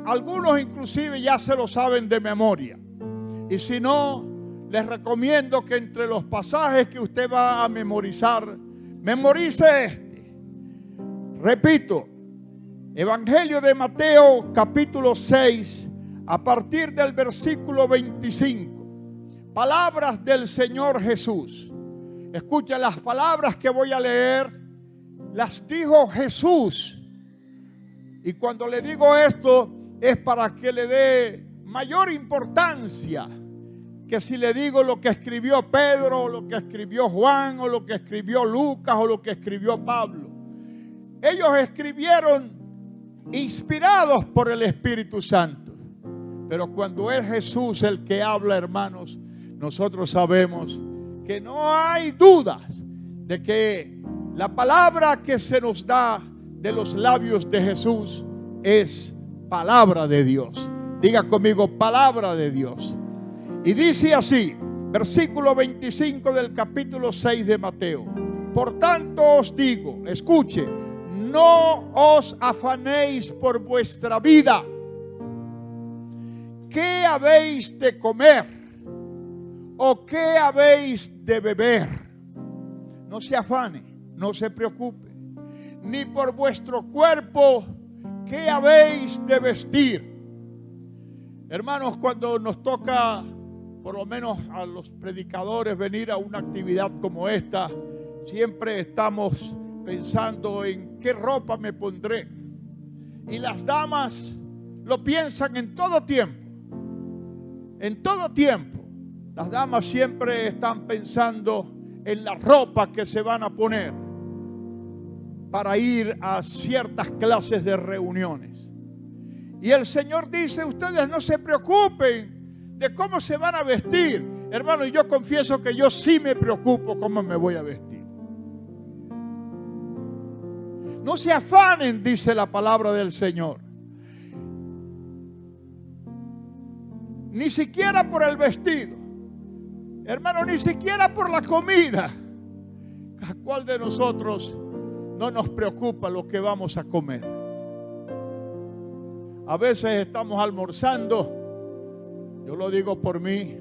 algunos inclusive ya se lo saben de memoria. Y si no, les recomiendo que entre los pasajes que usted va a memorizar, memorice este. Repito, Evangelio de Mateo capítulo 6, a partir del versículo 25. Palabras del Señor Jesús. Escucha, las palabras que voy a leer, las dijo Jesús. Y cuando le digo esto, es para que le dé mayor importancia que si le digo lo que escribió Pedro, o lo que escribió Juan, o lo que escribió Lucas, o lo que escribió Pablo. Ellos escribieron inspirados por el Espíritu Santo. Pero cuando es Jesús el que habla, hermanos, nosotros sabemos que no hay dudas de que la palabra que se nos da de los labios de Jesús es palabra de Dios. Diga conmigo, palabra de Dios. Y dice así, versículo 25 del capítulo 6 de Mateo: por tanto os digo, escuche, no os afanéis por vuestra vida, ¿qué habéis de comer? ¿O qué habéis de beber? No se afane, no se preocupe. Ni por vuestro cuerpo, ¿qué habéis de vestir? Hermanos, cuando nos toca, por lo menos a los predicadores, venir a una actividad como esta, siempre estamos pensando en qué ropa me pondré. Y las damas lo piensan en todo tiempo. En todo tiempo. Las damas siempre están pensando en la ropa que se van a poner para ir a ciertas clases de reuniones. Y el Señor dice, ustedes no se preocupen de cómo se van a vestir. Hermano, yo confieso que yo sí me preocupo cómo me voy a vestir. No se afanen, dice la palabra del Señor. Ni siquiera por el vestido. Hermano, ni siquiera por la comida. ¿A cuál de nosotros no nos preocupa lo que vamos a comer? A veces estamos almorzando, yo lo digo por mí,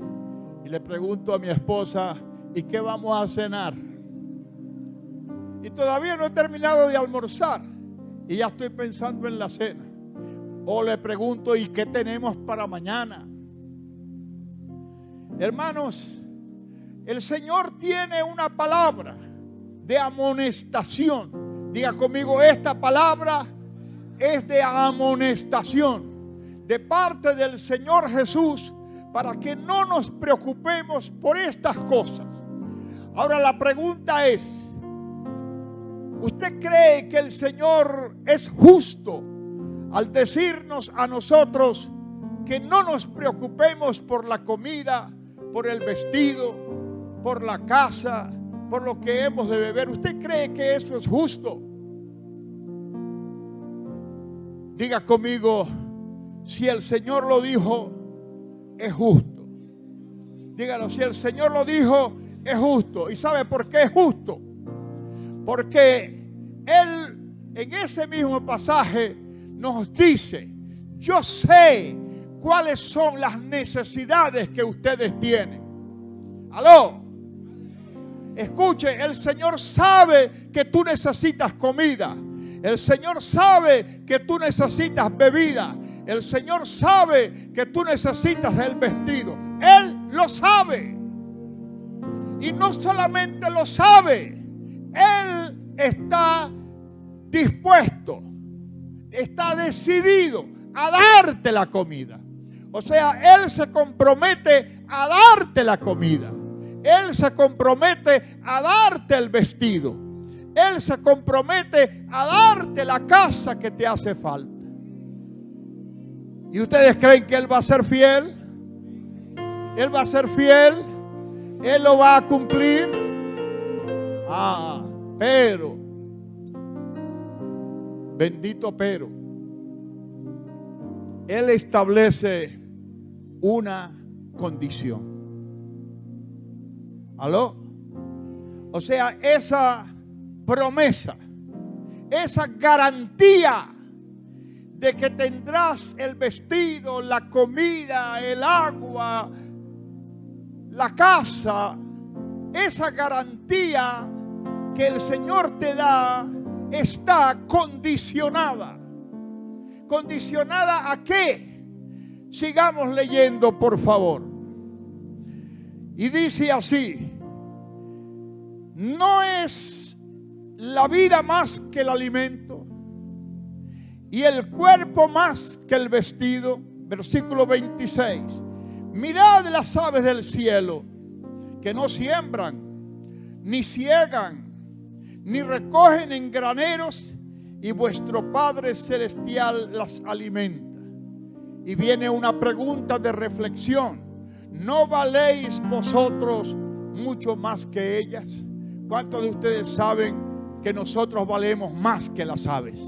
y le pregunto a mi esposa, ¿y qué vamos a cenar? Y todavía no he terminado de almorzar y ya estoy pensando en la cena. O le pregunto, ¿y qué tenemos para mañana? Hermanos, el Señor tiene una palabra de amonestación. Diga conmigo, esta palabra es de amonestación de parte del Señor Jesús para que no nos preocupemos por estas cosas. Ahora la pregunta es, ¿usted cree que el Señor es justo al decirnos a nosotros que no nos preocupemos por la comida, por el vestido, por la casa, por lo que hemos de beber? ¿Usted cree que eso es justo? Diga conmigo, si el Señor lo dijo, es justo. Dígalo, si el Señor lo dijo, es justo. ¿Y sabe por qué es justo? Porque Él en ese mismo pasaje nos dice, yo sé cuáles son las necesidades que ustedes tienen. ¿Aló? Escuche, el Señor sabe que tú necesitas comida. El Señor sabe que tú necesitas bebida. El Señor sabe que tú necesitas el vestido. Él lo sabe. Y no solamente lo sabe, Él está dispuesto, está decidido a darte la comida. O sea, Él se compromete a darte la comida. Él se compromete a darte el vestido. Él se compromete a darte la casa que te hace falta. ¿Y ustedes creen que Él va a ser fiel? Él va a ser fiel. Él lo va a cumplir. Pero, bendito pero, Él establece una condición. ¿Aló? O sea, esa promesa, esa garantía de que tendrás el vestido, la comida, el agua, la casa, esa garantía que el Señor te da está condicionada. ¿Condicionada a qué? Sigamos leyendo, por favor. Y dice así: ¿no es la vida más que el alimento y el cuerpo más que el vestido? Versículo 26. Mirad las aves del cielo, que no siembran, ni ciegan, ni recogen en graneros, y vuestro Padre Celestial las alimenta. Y viene una pregunta de reflexión: ¿no valéis vosotros mucho más que ellas? ¿Cuántos de ustedes saben que nosotros valemos más que las aves?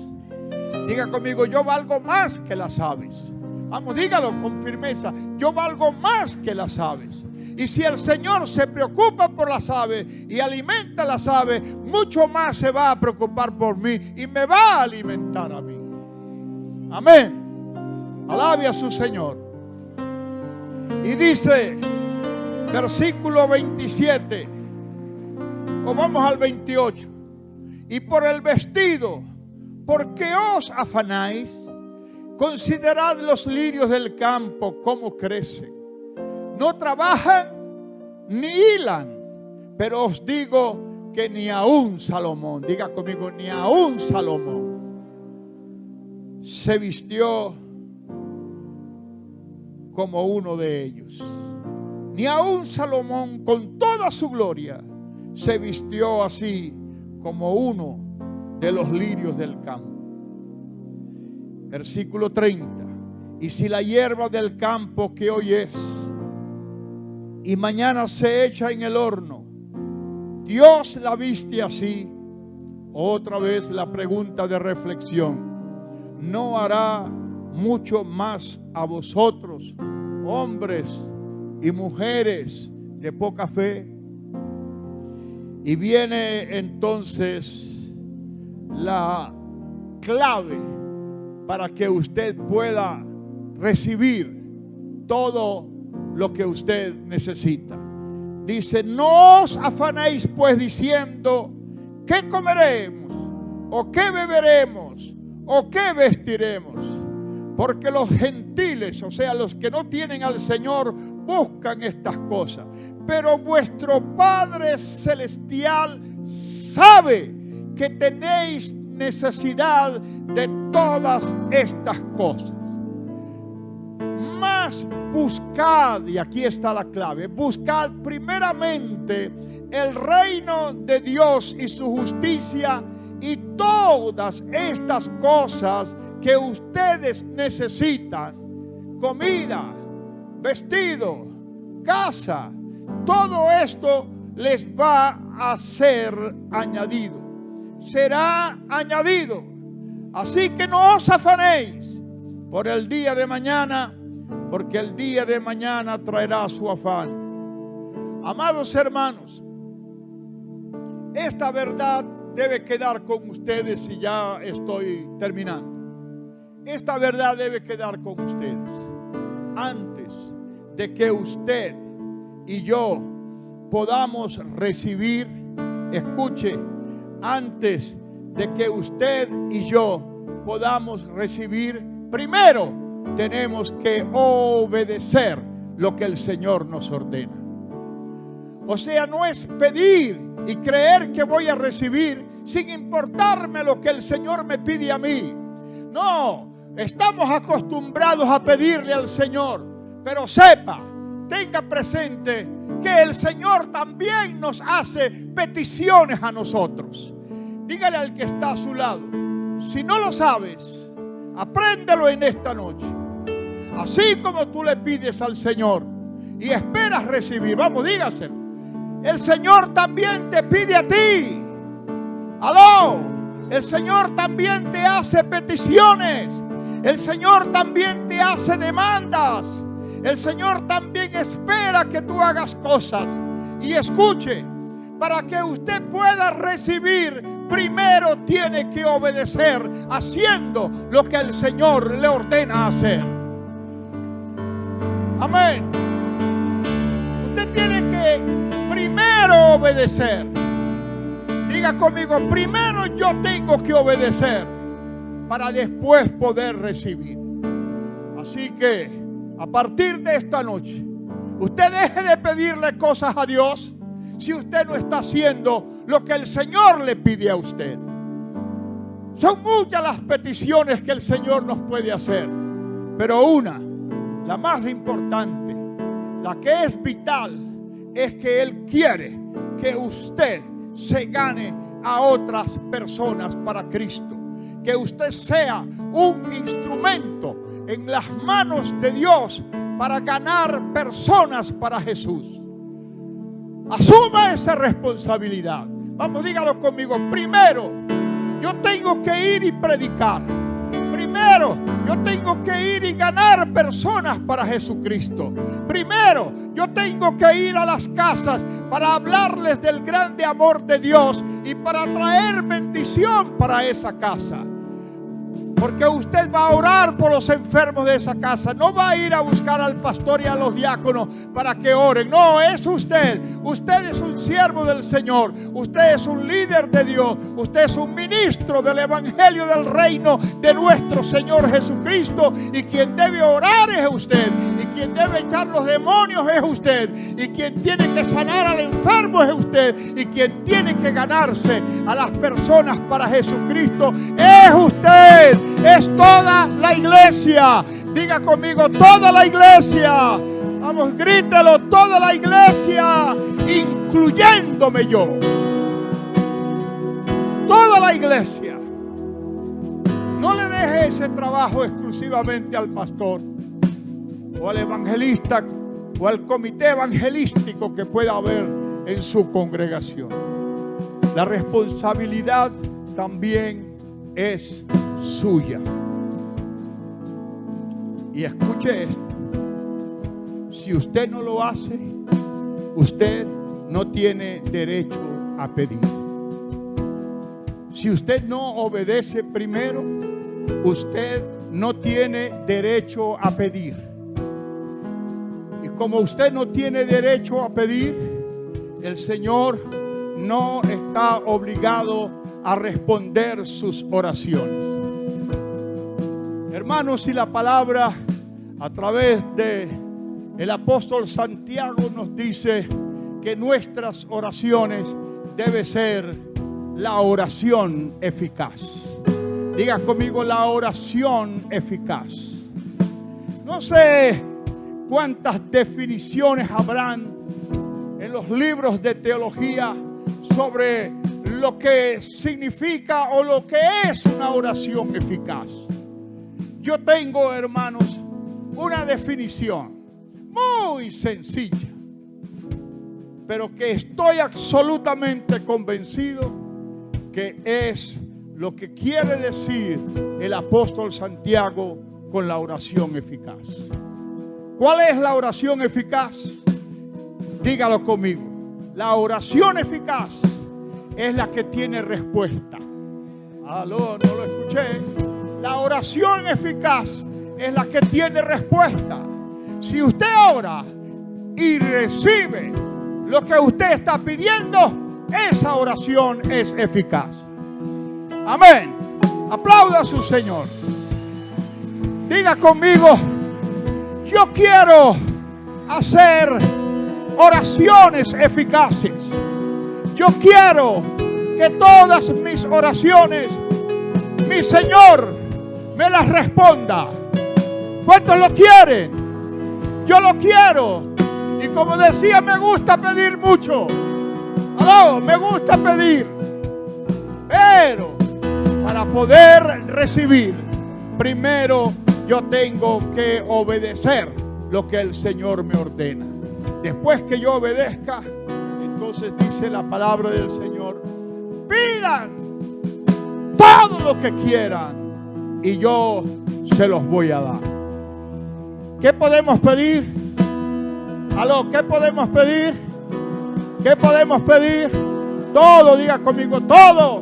Diga conmigo: yo valgo más que las aves. Vamos, dígalo con firmeza: yo valgo más que las aves. Y si el Señor se preocupa por las aves y alimenta a las aves, mucho más se va a preocupar por mí y me va a alimentar a mí. Amén. Alabe a su Señor. Y dice, versículo 27, o vamos al 28. Y por el vestido, ¿por qué os afanáis? Considerad los lirios del campo, cómo crecen. No trabajan ni hilan, pero os digo que ni aun Salomón, diga conmigo, ni aun Salomón se vistió como uno de ellos. Ni aun Salomón con toda su gloria se vistió así como uno de los lirios del campo. Versículo 30. Y si la hierba del campo que hoy es y mañana se echa en el horno, Dios la viste así. Otra vez la pregunta de reflexión: ¿no hará mucho más a vosotros, hombres y mujeres de poca fe? Y viene entonces la clave para que usted pueda recibir todo lo que usted necesita. Dice: no os afanéis pues diciendo: ¿qué comeremos? ¿O qué beberemos? ¿O qué vestiremos? Porque los gentiles, o sea, los que no tienen al Señor, buscan estas cosas. Pero vuestro Padre Celestial sabe que tenéis necesidad de todas estas cosas. Mas buscad, y aquí está la clave, buscad primeramente el reino de Dios y su justicia, y todas estas cosas que ustedes necesitan, comida, vestido, casa, todo esto les va a ser añadido. Será añadido. Así que no os afanéis por el día de mañana, porque el día de mañana traerá su afán. Amados hermanos, esta verdad debe quedar con ustedes, y ya estoy terminando. Esta verdad debe quedar con ustedes antes de que usted y yo podamos recibir. Escuche, antes de que usted y yo podamos recibir, primero tenemos que obedecer lo que el Señor nos ordena. O sea, no es pedir y creer que voy a recibir sin importarme lo que el Señor me pide a mí. No, estamos acostumbrados a pedirle al Señor, pero sepa, tenga presente que el Señor también nos hace peticiones a nosotros. Dígale al que está a su lado: si no lo sabes, apréndelo en esta noche. Así como tú le pides al Señor y esperas recibir, vamos, dígaselo. El Señor también te pide a ti. Aló, el Señor también te hace peticiones. El Señor también te hace demandas. El Señor también espera que tú hagas cosas. Y escuche, para que usted pueda recibir, primero tiene que obedecer haciendo lo que el Señor le ordena hacer. Amén. Usted tiene que primero obedecer. Diga conmigo, primero yo tengo que obedecer para después poder recibir. Así que a partir de esta noche, usted deje de pedirle cosas a Dios si usted no está haciendo lo que el Señor le pide a usted. Son muchas las peticiones que el Señor nos puede hacer, pero una, la más importante, la que es vital, es que Él quiere que usted se gane a otras personas para Cristo. Que usted sea un instrumento en las manos de Dios para ganar personas para Jesús. Asuma esa responsabilidad. Vamos, dígalo conmigo. Primero, yo tengo que ir y predicar. Primero, yo tengo que ir y ganar personas para Jesucristo. Primero, yo tengo que ir a las casas para hablarles del grande amor de Dios y para traer bendición para esa casa. Porque usted va a orar por los enfermos de esa casa. No va a ir a buscar al pastor y a los diáconos para que oren. No, es usted. Usted es un siervo del Señor. Usted es un líder de Dios. Usted es un ministro del evangelio del reino de nuestro Señor Jesucristo. Y quien debe orar es usted. Y quien debe echar los demonios es usted. Y quien tiene que sanar al enfermo es usted. Y quien tiene que ganarse a las personas para Jesucristo es usted. Es toda la iglesia. Diga conmigo, toda la iglesia. Vamos, grítelo, toda la iglesia, incluyéndome yo. Toda la iglesia. No le deje ese trabajo exclusivamente al pastor o al evangelista o al comité evangelístico que pueda haber en su congregación. La responsabilidad también es suya. Y escuche esto: si usted no lo hace, usted no tiene derecho a pedir. Si usted no obedece primero, usted no tiene derecho a pedir. Y como usted no tiene derecho a pedir, el Señor no está obligado a responder sus oraciones. Hermanos, si la palabra a través de el apóstol Santiago nos dice que nuestras oraciones debe ser la oración eficaz. Diga conmigo, la oración eficaz. No sé cuántas definiciones habrán en los libros de teología sobre lo que significa o lo que es una oración eficaz. Yo tengo, hermanos, una definición muy sencilla, pero que estoy absolutamente convencido que es lo que quiere decir el apóstol Santiago con la oración eficaz. ¿Cuál es la oración eficaz? Dígalo conmigo. La oración eficaz es la que tiene respuesta. Aló, no lo escuché. La oración eficaz es la que tiene respuesta. Si usted ora y recibe lo que usted está pidiendo, esa oración es eficaz. Amén. Aplauda a su Señor. Diga conmigo, yo quiero hacer oraciones eficaces. Yo quiero que todas mis oraciones, mi Señor, me las responda. ¿Cuántos lo quieren? Yo lo quiero. Y como decía, me gusta pedir mucho. Aló, me gusta pedir. Pero para poder recibir, primero yo tengo que obedecer lo que el Señor me ordena. Después que yo obedezca, entonces dice la palabra del Señor: pidan todo lo que quieran y yo se los voy a dar. ¿Qué podemos pedir? Aló, ¿qué podemos pedir? ¿Qué podemos pedir? Todo, diga conmigo, todo.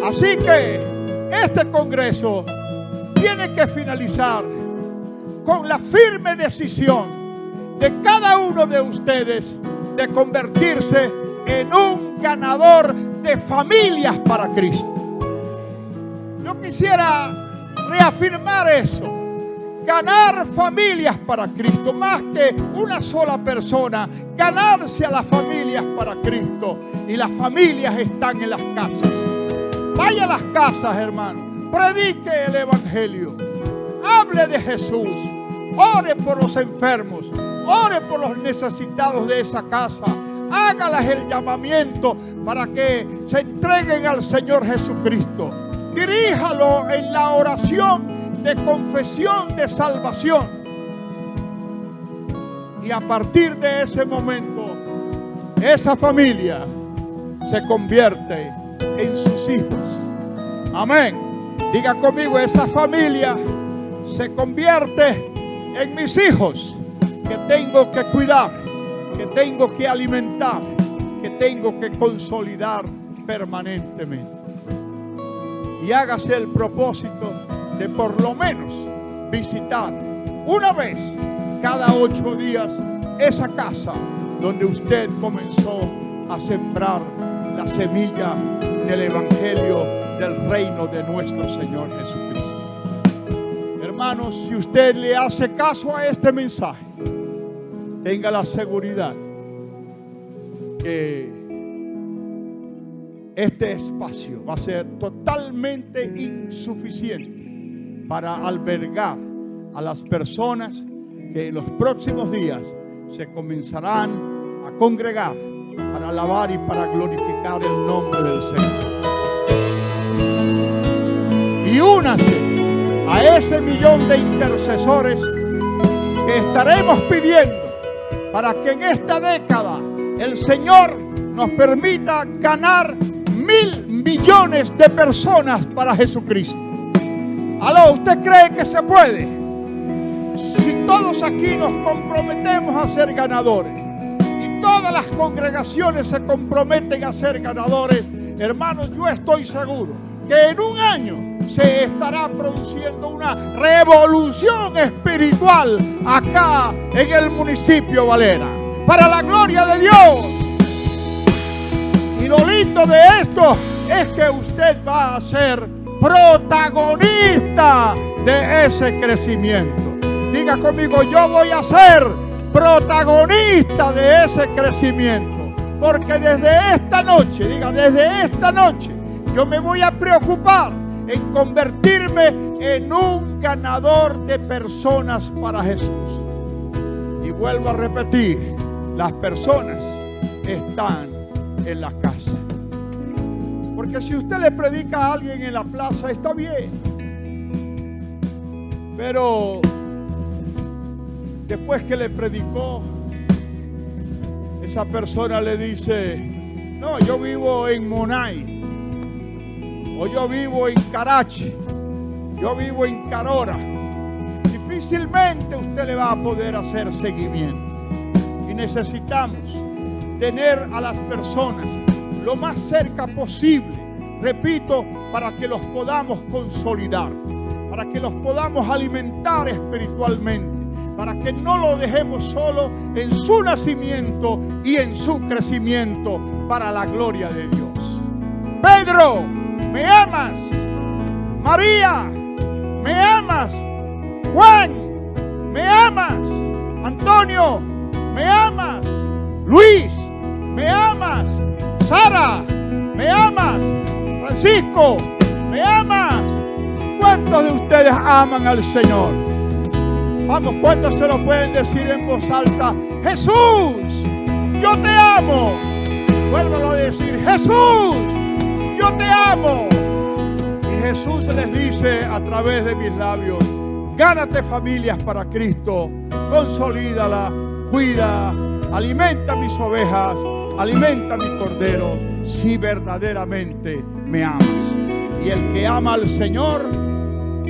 Así que este congreso tiene que finalizar con la firme decisión de cada uno de ustedes de convertirse en un ganador de familias para Cristo. Yo quisiera reafirmar eso. Ganar familias para Cristo, más que una sola persona, ganarse a las familias para Cristo. Y las familias están en las casas. Vaya a las casas, hermano, predique el evangelio, hable de Jesús, ore por los enfermos, ore por los necesitados de esa casa, hágales el llamamiento para que se entreguen al Señor Jesucristo. Diríjalo en la oración de confesión de salvación. Y a partir de ese momento, esa familia se convierte en sus hijos. Amén. Diga conmigo, esa familia se convierte en mis hijos, que tengo que cuidar, que tengo que alimentar, que tengo que consolidar permanentemente. Y hágase el propósito de por lo menos visitar una vez cada 8 días esa casa donde usted comenzó a sembrar la semilla del evangelio del reino de nuestro Señor Jesucristo. Hermanos, si usted le hace caso a este mensaje, tenga la seguridad que este espacio va a ser totalmente insuficiente para albergar a las personas que en los próximos días se comenzarán a congregar para alabar y para glorificar el nombre del Señor. Y únase a ese millón de intercesores que estaremos pidiendo para que en esta década el Señor nos permita ganar 1.000 millones de personas para Jesucristo. ¿Aló? ¿Usted cree que se puede? Si todos aquí nos comprometemos a ser ganadores y todas las congregaciones se comprometen a ser ganadores, hermanos, yo estoy seguro que en un año se estará produciendo una revolución espiritual acá en el municipio Valera, para la gloria de Dios. Y lo lindo de esto es que usted va a ser protagonista de ese crecimiento. Diga conmigo, yo voy a ser protagonista de ese crecimiento. Porque desde esta noche, diga, desde esta noche, yo me voy a preocupar en convertirme en un ganador de personas para Jesús. Y vuelvo a repetir, las personas están en la casa. Porque si usted le predica a alguien en la plaza, está bien. Pero después que le predicó, esa persona le dice, no, yo vivo en Monay, o yo vivo en Carachi, yo vivo en Carora. Difícilmente usted le va a poder hacer seguimiento. Y necesitamos tener a las personas lo más cerca posible, repito, para que los podamos consolidar, para que los podamos alimentar espiritualmente, para que no lo dejemos solo en su nacimiento y en su crecimiento para la gloria de Dios. Pedro, ¿me amas? María, ¿me amas? Juan, ¿me amas? Antonio, ¿me amas? Luis, ¿me amas? Sara, ¿me amas? Francisco, ¿me amas? ¿Cuántos de ustedes aman al Señor? Vamos, ¿cuántos se lo pueden decir en voz alta? Jesús, yo te amo. Vuélvalo a decir, Jesús, yo te amo. Y Jesús les dice a través de mis labios, gánate familias para Cristo, consolídala, cuida, alimenta mis ovejas, alimenta mis corderos, si verdaderamente me amas. Y el que ama al Señor,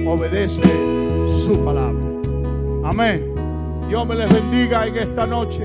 obedece su palabra. Amén. Dios me les bendiga en esta noche.